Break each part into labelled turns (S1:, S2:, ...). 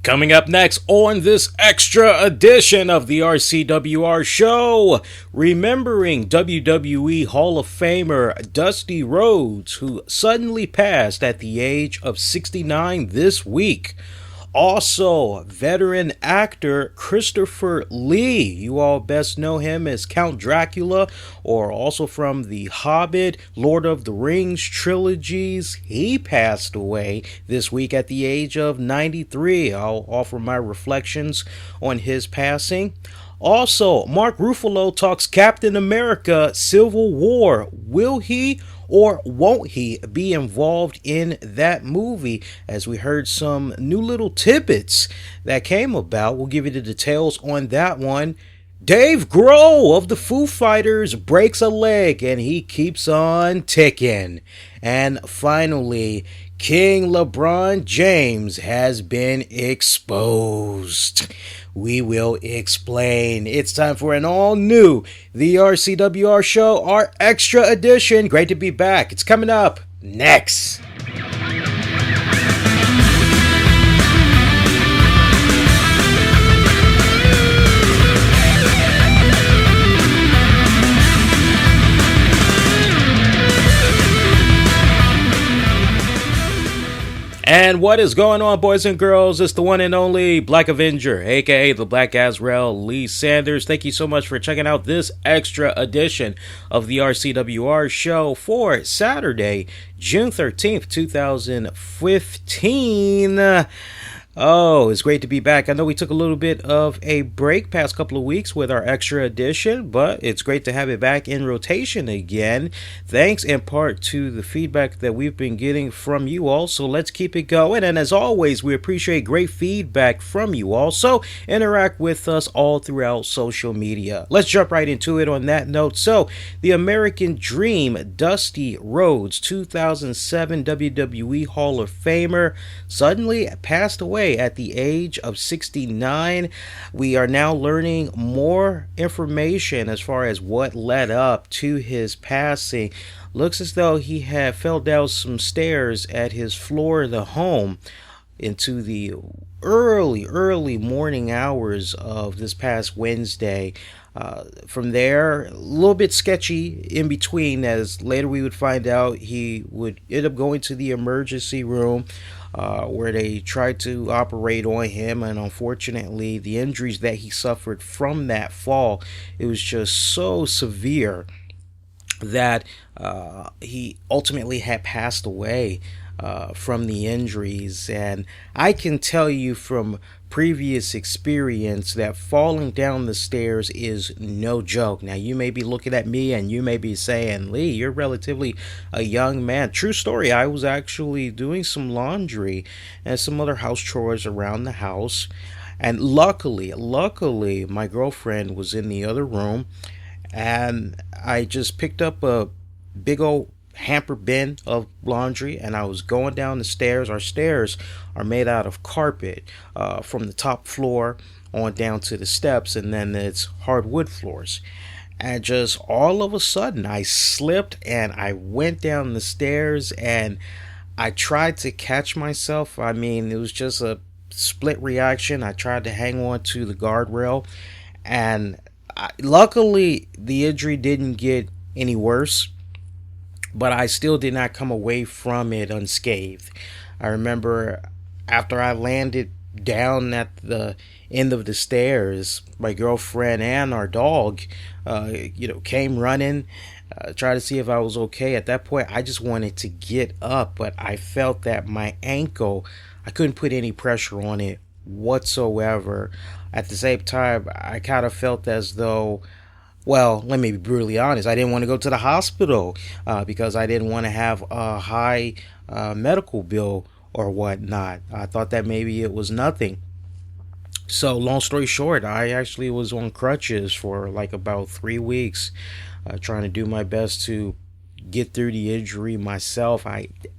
S1: Coming up next on this extra edition of the RCWR Show, remembering WWE Hall of Famer Dusty Rhodes, who suddenly passed at the age of 69 this week. Also, veteran actor Christopher Lee. You all best know him as Count Dracula, or also from the Hobbit, Lord of the Rings trilogies. He passed away this week at the age of 93. I'll offer my reflections on his passing. Also, Mark Ruffalo talks Captain America Civil War. Will he or won't he be involved in that movie? As we heard some new little tidbits that came about. We'll give you the details on that one. Dave Grohl of the Foo Fighters breaks a leg and he keeps on ticking. And finally, King LeBron James has been exposed. We will explain. It's time for an all-new The RCWR Show, our extra edition. Great to be back. It's coming up next. And what is going on, boys and girls? It's the one and only Black Avenger, aka the Black Azrael, Lee Sanders. Thank you so much for checking out this extra edition of the RCWR Show for Saturday, June 13th, 2015. Oh, it's great to be back. I know we took a little bit of a break past couple of weeks with our extra edition, but it's great to have it back in rotation again. Thanks in part to the feedback that we've been getting from you all. So let's keep it going. And as always, we appreciate great feedback from you all. So interact with us all throughout social media. Let's jump right into it on that note. So the American Dream, Dusty Rhodes, 2007 WWE Hall of Famer, suddenly passed away at the age of 69. We are now learning more information as far as what led up to his passing. Looks as though he had fell down some stairs at his Florida home into the early morning hours of this past Wednesday. From there, a little bit sketchy in between, as later we would find out he would end up going to the emergency room where they tried to operate on him, and unfortunately the injuries that he suffered from that fall, it was just so severe that he ultimately had passed away from the injuries. And I can tell you from previous experience that falling down the stairs is no joke. Now, you may be looking at me and you may be saying, Lee, you're relatively a young man. True story. I was actually doing some laundry and some other house chores around the house, and luckily my girlfriend was in the other room, and I just picked up a big old hamper bin of laundry and I was going down the stairs. Our stairs are made out of carpet from the top floor on down to the steps, and then it's hardwood floors. And just all of a sudden I slipped and I went down the stairs, and I tried to catch myself. I mean, it was just a split reaction. I tried to hang on to the guardrail, and luckily the injury didn't get any worse, but I still did not come away from it unscathed. I remember after I landed down at the end of the stairs, my girlfriend and our dog, came running, tried to see if I was okay. At that point, I just wanted to get up, but I felt that my ankle, I couldn't put any pressure on it whatsoever. At the same time, I kind of felt as though, well, let me be brutally honest, I didn't want to go to the hospital because I didn't want to have a high medical bill or whatnot. I thought that maybe it was nothing. So long story short, I actually was on crutches for like about 3 weeks, trying to do my best to get through the injury myself.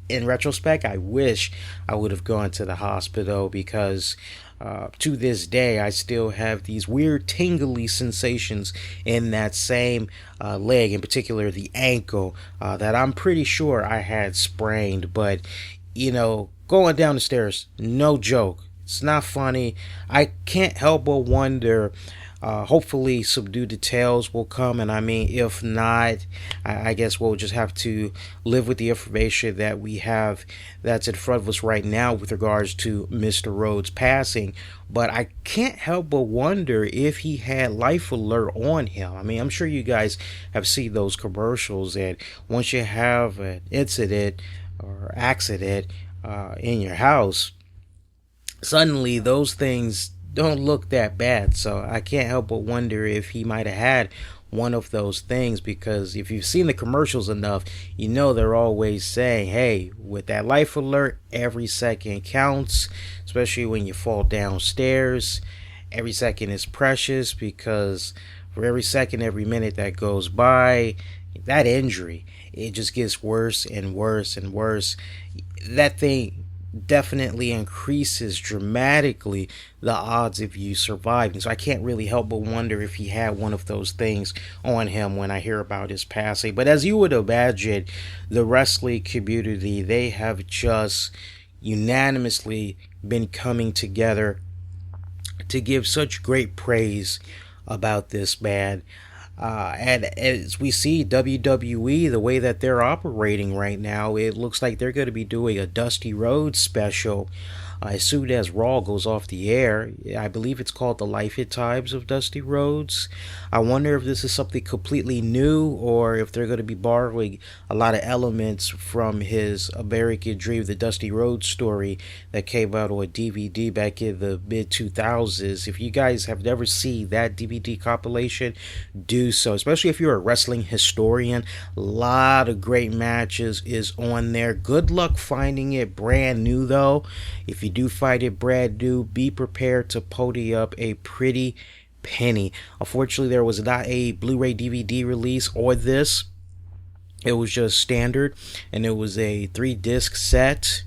S1: In retrospect, I wish I would have gone to the hospital, because to this day I still have these weird tingly sensations in that same leg, in particular the ankle, that I'm pretty sure I had sprained. But going down the stairs, no joke. It's not funny. I can't help but wonder. Hopefully, some new details will come, and I mean, if not, I guess we'll just have to live with the information that we have that's in front of us right now with regards to Mr. Rhodes passing. But I can't help but wonder if he had life alert on him. I mean, I'm sure you guys have seen those commercials, and once you have an incident or accident in your house, suddenly those things don't look that bad. So I can't help but wonder if he might have had one of those things, because if you've seen the commercials enough, you know they're always saying, hey, with that life alert, every second counts, especially when you fall downstairs. Every second is precious, because for every second, every minute that goes by, that injury, it just gets worse and worse and worse. That thing definitely increases dramatically the odds of you surviving. So I can't really help but wonder if he had one of those things on him when I hear about his passing. But as you would imagine, the wrestling community, they have just unanimously been coming together to give such great praise about this man. And as we see WWE, the way that they're operating right now, it looks like they're going to be doing a Dusty Rhodes special as soon as Raw goes off the air. I believe it's called The Life and Times of Dusty Rhodes. I wonder if this is something completely new, or if they're going to be borrowing a lot of elements from his American Dream, the Dusty Rhodes story that came out on DVD back in the mid-2000s. If you guys have never seen that DVD compilation, do so, especially if you're a wrestling historian. A lot of great matches is on there. Good luck finding it brand new, though. If you do find it brand new, be prepared to pony up a pretty penny. Unfortunately, there was not a Blu-ray DVD release or this. It was just standard, and it was a 3-disc set.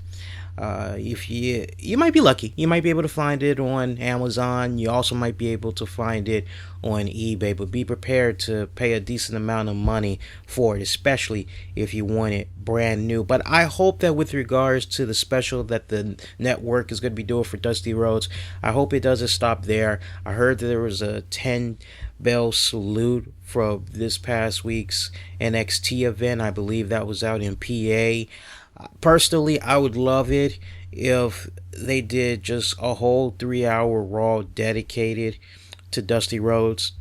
S1: If you might be lucky, you might be able to find it on Amazon. You also might be able to find it on eBay, but be prepared to pay a decent amount of money for it, especially if you want it brand new. But I hope that with regards to the special that the network is going to be doing for Dusty Rhodes, I hope it doesn't stop there. I heard that there was a 10-bell salute from this past week's NXT event. I believe that was out in PA. Personally, I would love it if they did just a whole 3-hour Raw dedicated to Dusty Rhodes.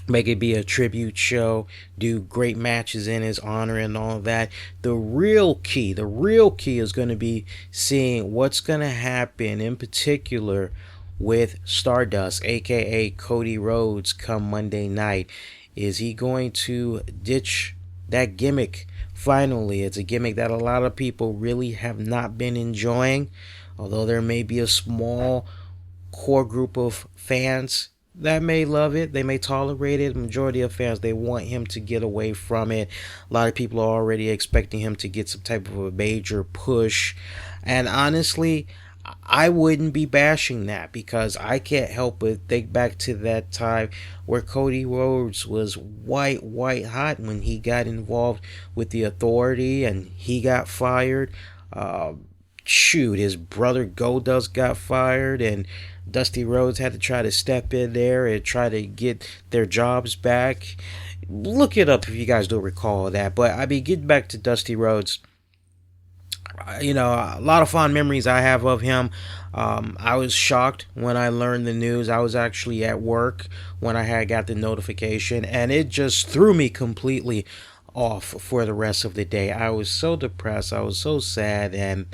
S1: Make it be a tribute show, do great matches in his honor and all of that. The real key is going to be seeing what's going to happen in particular with Stardust, aka Cody Rhodes, come Monday night. Is he going to ditch that gimmick? Finally, it's a gimmick that a lot of people really have not been enjoying, although there may be a small core group of fans that may love it, they may tolerate it. The majority of fans, they want him to get away from it. A lot of people are already expecting him to get some type of a major push, and honestly, I wouldn't be bashing that, because I can't help but think back to that time where Cody Rhodes was white hot when he got involved with the Authority and he got fired. His brother Goldust got fired, and Dusty Rhodes had to try to step in there and try to get their jobs back. Look it up if you guys don't recall that. But I mean, getting back to Dusty Rhodes, a lot of fond memories I have of him. I was shocked when I learned the news. I was actually at work when I had got the notification, and it just threw me completely off for the rest of the day. I was so depressed. I was so sad, and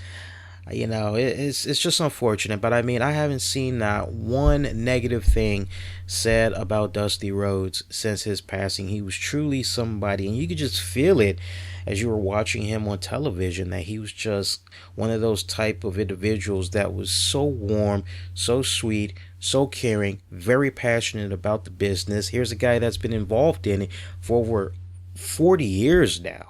S1: it's just unfortunate. But I mean, I haven't seen not one negative thing said about Dusty Rhodes since his passing. He was truly somebody, and you could just feel it as you were watching him on television, that he was just one of those type of individuals that was so warm, so sweet, so caring, very passionate about the business. Here's a guy that's been involved in it for over 40 years now.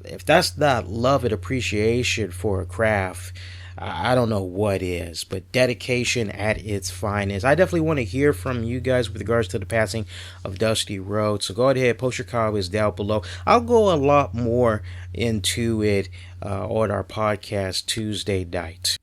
S1: If that's not love and appreciation for a craft, I don't know what is. But dedication at its finest. I definitely want to hear from you guys with regards to the passing of Dusty Rhodes. So go ahead, post your comments down below. I'll go a lot more into it on our podcast Tuesday night.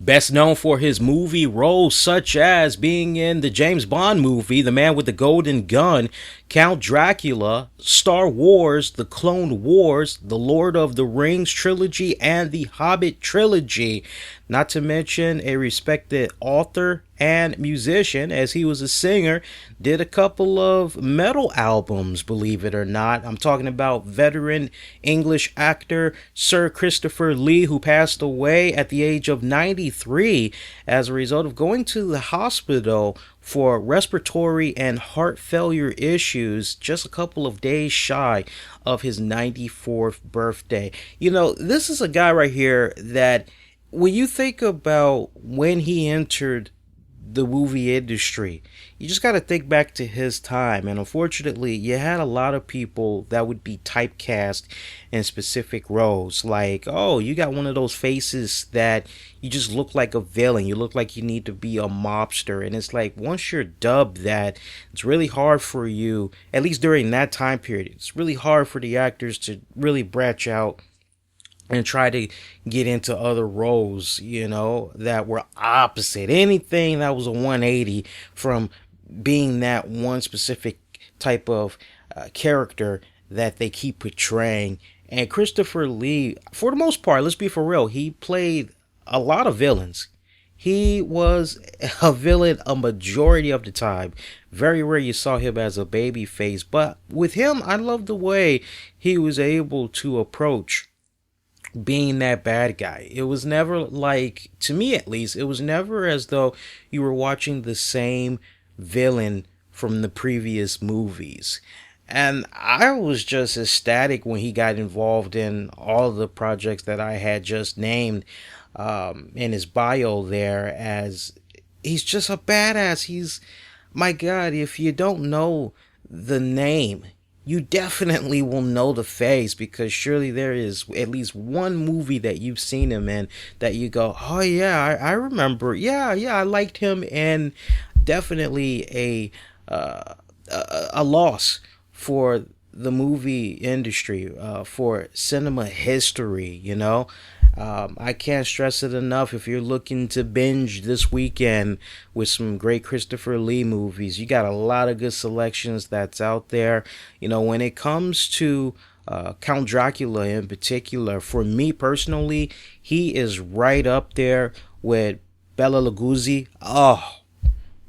S1: Best known for his movie roles such as being in the James Bond movie The Man with the Golden Gun, Count Dracula, Star Wars, The Clone Wars, The Lord of the Rings trilogy, and The Hobbit trilogy. Not to mention a respected author and musician, as he was a singer, did a couple of metal albums, believe it or not. I'm talking about veteran English actor Sir Christopher Lee, who passed away at the age of 93 as a result of going to the hospital for respiratory and heart failure issues just a couple of days shy of his 94th birthday. You know, this is a guy right here that when you think about when he entered the movie industry, you just got to think back to his time. And unfortunately, you had a lot of people that would be typecast in specific roles. Like, oh, you got one of those faces that you just look like a villain. You look like you need to be a mobster. And it's like, once you're dubbed that, it's really hard for you, at least during that time period, it's really hard for the actors to really branch out and try to get into other roles, you know, that were opposite. Anything that was a 180 from being that one specific type of character that they keep portraying. And Christopher Lee, for the most part, let's be for real, he played a lot of villains. He was a villain a majority of the time. Very rare you saw him as a baby face. But with him, I love the way he was able to approach being that bad guy. It was never like, to me at least, it was never as though you were watching the same villain from the previous movies. And I was just ecstatic when he got involved in all the projects that I had just named in his bio there, as he's just a badass. He's, my God, if you don't know the name, you definitely will know the face, because surely there is at least one movie that you've seen him in that you go, oh yeah, I remember. Yeah, I liked him. And definitely a loss for the movie industry, for cinema history, you know. I can't stress it enough. If you're looking to binge this weekend with some great Christopher Lee movies, you got a lot of good selections that's out there. You know, when it comes to Count Dracula in particular, for me personally, he is right up there with Bela Lugosi. Oh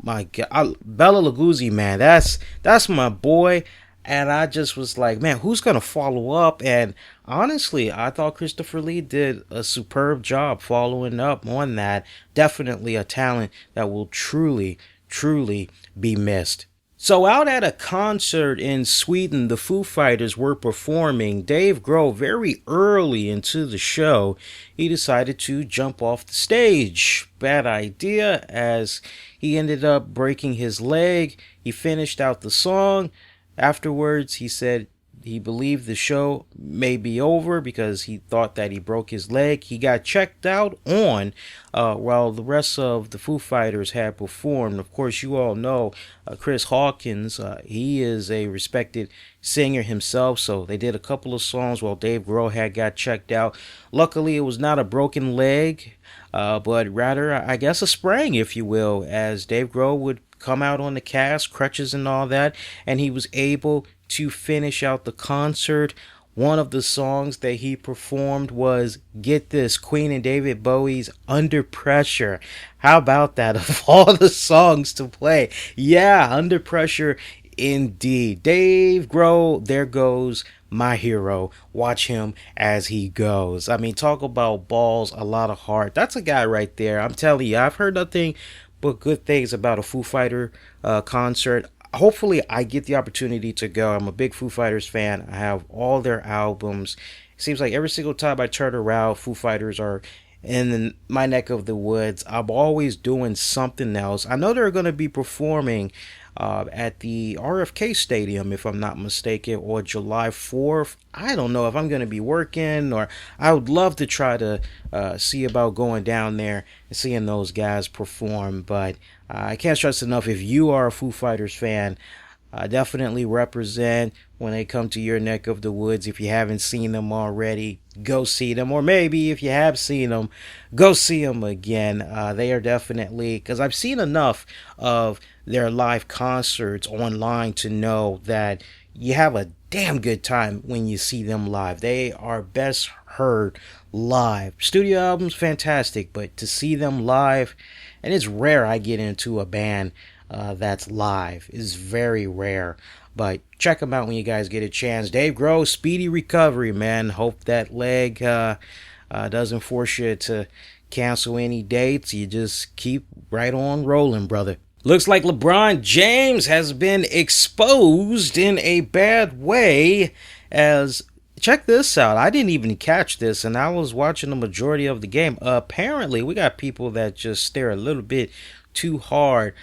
S1: my God, Bela Lugosi, man, that's my boy. And I just was like, man, who's going to follow up? And honestly, I thought Christopher Lee did a superb job following up on that. Definitely a talent that will truly, truly be missed. So out at a concert in Sweden, the Foo Fighters were performing. Dave Grohl, very early into the show, he decided to jump off the stage. Bad idea, as he ended up breaking his leg. He finished out the song. Afterwards, he said he believed the show may be over because he thought that he broke his leg. He got checked out on while the rest of the Foo Fighters had performed. Of course, you all know Chris Hawkins. He is a respected singer himself, so they did a couple of songs while Dave Grohl had got checked out. Luckily, it was not a broken leg, but rather, I guess, a sprain, if you will, as Dave Grohl would come out on the cast, crutches and all that, and he was able to finish out the concert. One of the songs that he performed was, get this, Queen and David Bowie's Under Pressure. How about that? Of all the songs to play, yeah, Under Pressure indeed. Dave Grohl, there goes my hero. Watch him as he goes. I mean, talk about balls, a lot of heart. That's a guy right there. I'm telling you, I've heard nothing but good things about a Foo Fighter concert. Hopefully I get the opportunity to go. I'm a big Foo Fighters fan. I have all their albums. It seems like every single time I turn around, Foo Fighters are in my neck of the woods. I'm always doing something else. I know they're going to be performing at the RFK Stadium, if I'm not mistaken, or July 4th. I don't know if I'm going to be working, or I would love to try to see about going down there and seeing those guys perform. But I can't stress enough, if you are a Foo Fighters fan, definitely represent when they come to your neck of the woods. If you haven't seen them already, go see them. Or maybe if you have seen them, go see them again. They are definitely, because I've seen enough of their live concerts online to know that you have a damn good time when you see them live. They are best heard live. Studio albums, fantastic, but to see them live, and it's rare I get into a band that's live. It's very rare. But check them out when you guys get a chance. Dave Grohl, speedy recovery, man. Hope that leg doesn't force you to cancel any dates. You just keep right on rolling, brother. Looks like LeBron James has been exposed in a bad way as, check this out, I didn't even catch this and I was watching the majority of the game. Apparently, we got people that just stare a little bit too hard.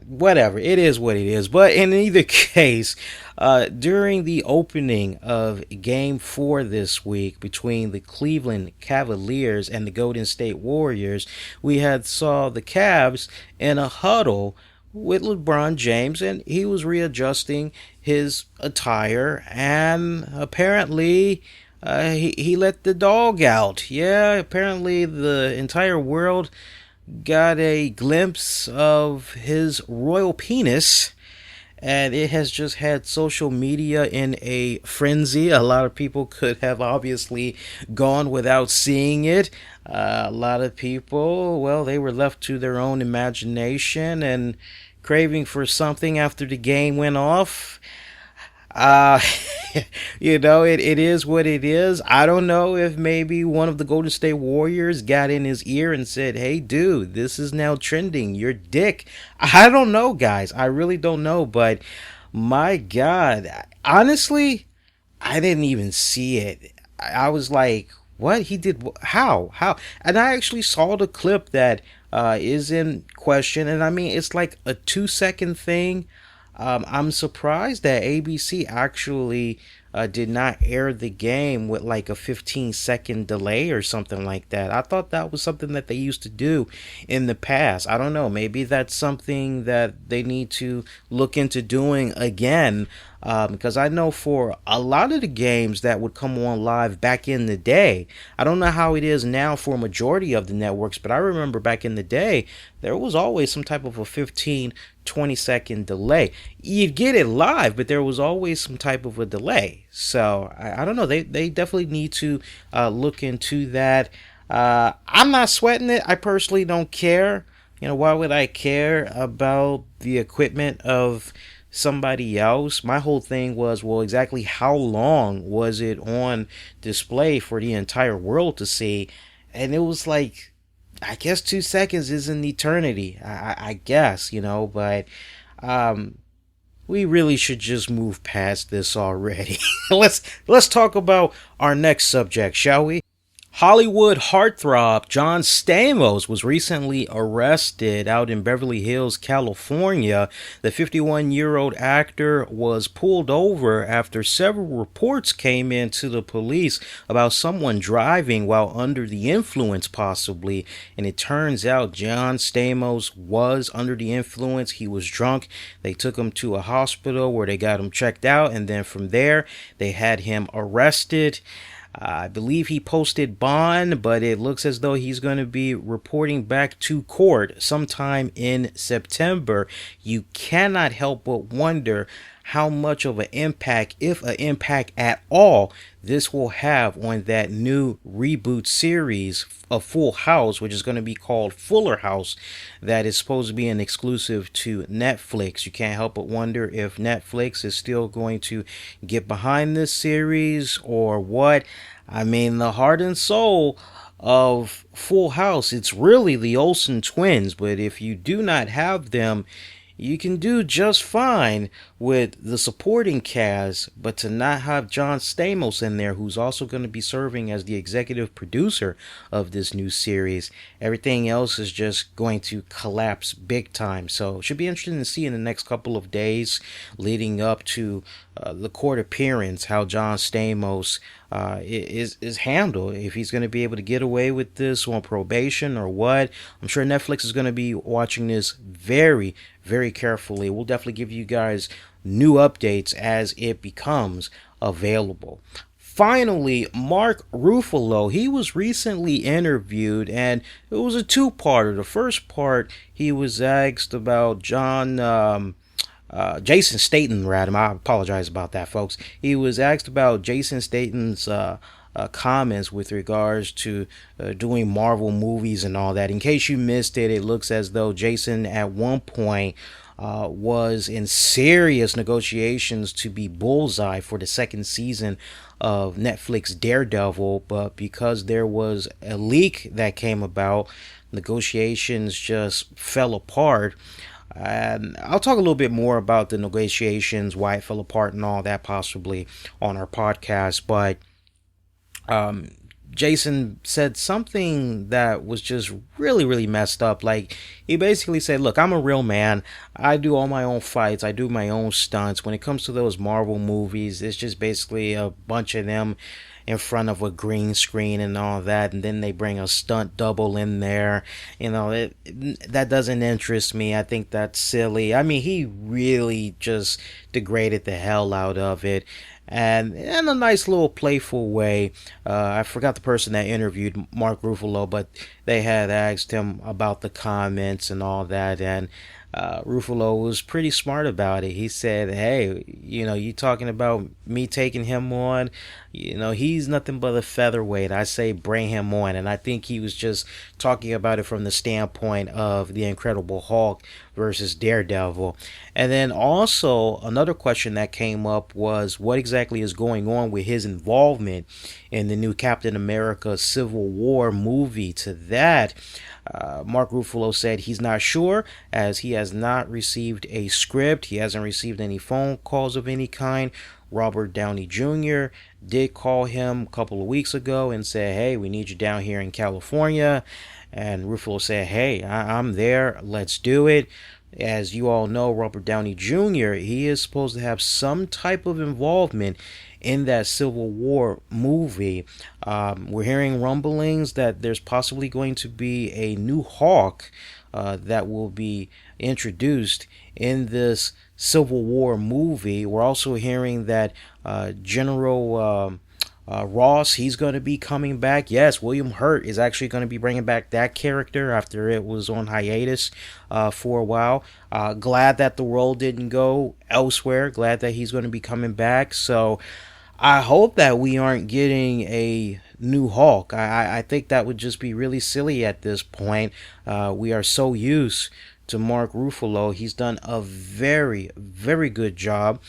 S1: Whatever, it is what it is. But in either case, during the opening of Game 4 this week between the Cleveland Cavaliers and the Golden State Warriors, we had saw the Cavs in a huddle with LeBron James, and he was readjusting his attire, and apparently he let the dog out. Yeah, apparently the entire world got a glimpse of his royal penis, and it has just had social media in a frenzy. A lot of people could have obviously gone without seeing it. A lot of people, well, they were left to their own imagination and craving for something after the game went off. It is what it is. I don't know if maybe one of the Golden State Warriors got in his ear and said, hey, dude, this is now trending. Your dick. I don't know, guys. I really don't know. But my God, honestly, I didn't even see it. I was like, what? He did? How? And I actually saw the clip that is in question. And I mean, it's like a 2-second thing. I'm surprised that ABC actually did not air the game with like a 15-second delay or something like that. I thought that was something that they used to do in the past. I don't know. Maybe that's something that they need to look into doing again. Because I know for a lot of the games that would come on live back in the day, I don't know how it is now for a majority of the networks, but I remember back in the day, there was always some type of a 15-20-second delay. You'd get it live, but there was always some type of a delay. So I don't know. They definitely need to look into that. I'm not sweating it. I personally don't care. Why would I care about the equipment of somebody else? My whole thing was, well, exactly how long was it on display for the entire world to see? And it was like, I guess 2 seconds is an eternity. I guess, but we really should just move past this already. Let's talk about our next subject, shall we? Hollywood heartthrob John Stamos was recently arrested out in Beverly Hills, California. The 51-year-old actor was pulled over after several reports came in to the police about someone driving while under the influence, possibly. And it turns out John Stamos was under the influence. He was drunk. They took him to a hospital where they got him checked out, and then from there they had him arrested. I believe he posted bond, but it looks as though he's going to be reporting back to court sometime in September. You cannot help but wonder how much of an impact, if an impact at all, this will have on that new reboot series of Full House, which is going to be called Fuller House, that is supposed to be an exclusive to Netflix. You can't help but wonder if Netflix is still going to get behind this series or what. I mean, the heart and soul of Full House, it's really the Olsen twins, but if you do not have them, you can do just fine with the supporting cast, but to not have John Stamos in there, who's also going to be serving as the executive producer of this new series, everything else is just going to collapse big time. So it should be interesting to see in the next couple of days leading up to the court appearance how John Stamos is handled. If he's going to be able to get away with this on probation or what. I'm sure Netflix is going to be watching this very, very carefully. We'll definitely give you guys new updates as it becomes available. Finally, Mark Ruffalo, he was recently interviewed, and it was a two-parter. The first part, he was asked about Jason Statham, rather. I apologize about that, folks. He was asked about Jason Statham's comments with regards to doing Marvel movies and all that. In case you missed it, it looks as though Jason at one point was in serious negotiations to be Bullseye for the second season of Netflix Daredevil, but because there was a leak that came about, negotiations just fell apart. And I'll talk a little bit more about the negotiations, why it fell apart and all that possibly on our podcast, but Jason said something that was just really, really messed up. Like, he basically said, look, I'm a real man. I do all my own fights. I do my own stunts. When it comes to those Marvel movies, it's just basically a bunch of them in front of a green screen and all that, and then they bring a stunt double in there. That doesn't interest me. I think that's silly. I mean, he really just degraded the hell out of it. And in a nice little playful way, I forgot the person that interviewed Mark Ruffalo, but they had asked him about the comments and all that, and Ruffalo was pretty smart about it. He said, hey, you talking about me taking him on? He's nothing but a featherweight. I say bring him on. And I think he was just talking about it from the standpoint of the Incredible Hulk versus Daredevil. And then also another question that came up was what exactly is going on with his involvement in the new Captain America Civil War movie. To that, Mark Ruffalo said he's not sure, as he has not received a script. He hasn't received any phone calls of any kind. Robert Downey Jr. did call him a couple of weeks ago and said, hey, we need you down here in California. And Ruffalo said, hey, I'm there. Let's do it. As you all know, Robert Downey Jr., he is supposed to have some type of involvement in that Civil War movie. We're hearing rumblings that there's possibly going to be a new Hawk that will be introduced in this Civil War movie. We're also hearing that General Ross, he's going to be coming back. Yes, William Hurt is actually going to be bringing back that character after it was on hiatus for a while. Glad that the role didn't go elsewhere. Glad that he's going to be coming back. So I hope that we aren't getting a new Hulk. I think that would just be really silly at this point. We are so used to Mark Ruffalo. He's done a very, very good job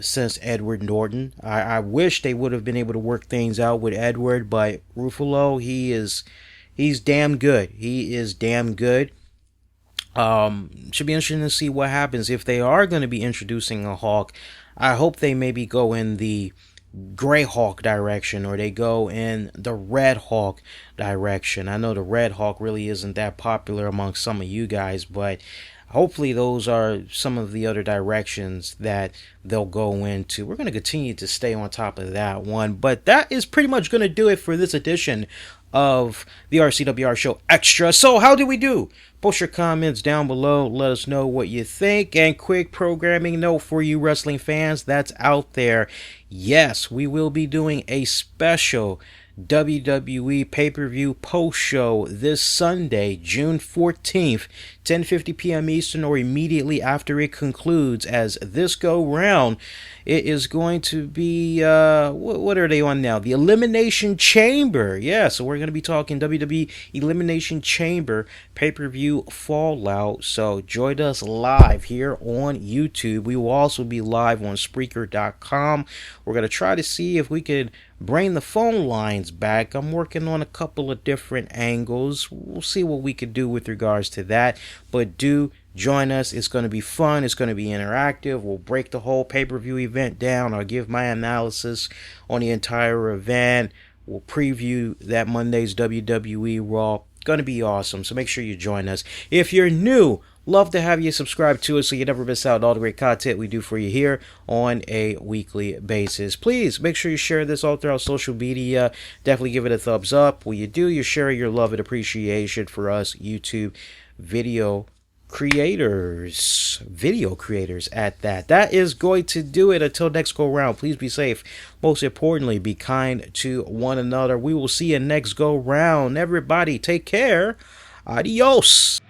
S1: since Edward Norton. I wish they would have been able to work things out with Edward, but Ruffalo, he's damn good. He is damn good. Should be interesting to see what happens if they are going to be introducing a Hulk. I hope they maybe go in the Gray Hulk direction, or they go in the Red Hulk direction. I know the Red Hulk really isn't that popular among some of you guys, but hopefully those are some of the other directions that they'll go into. We're going to continue to stay on top of that one, but that is pretty much going to do it for this edition of the RCWR Show Extra. So how did we do? Post your comments down below. Let us know what you think. And quick programming note for you wrestling fans that's out there. Yes, we will be doing a special WWE pay-per-view post-show this Sunday, June 14th, 10:50 p.m. Eastern, or immediately after it concludes, as this go-round, it is going to be, what are they on now? The Elimination Chamber. Yeah, so we're going to be talking WWE Elimination Chamber pay-per-view Fallout. So join us live here on YouTube. We will also be live on Spreaker.com. We're going to try to see if we could bring the phone lines back. I'm working on a couple of different angles. We'll see what we could do with regards to that. But do join us. It's going to be fun. It's going to be interactive. We'll break the whole pay-per-view event down. I'll give my analysis on the entire event. We'll preview that Monday's WWE Raw. Going to be awesome. So make sure you join us. If you're new, Love to have you subscribe to us so you never miss out on all the great content we do for you here on a weekly basis. Please make sure you share this all throughout social media. Definitely give it a thumbs up. When you do, you're sharing your love and appreciation for us YouTube video creators at that. That is going to do it until next go round. Please be safe. Most importantly, be kind to one another. We will see you next go round. Everybody, take care. Adios.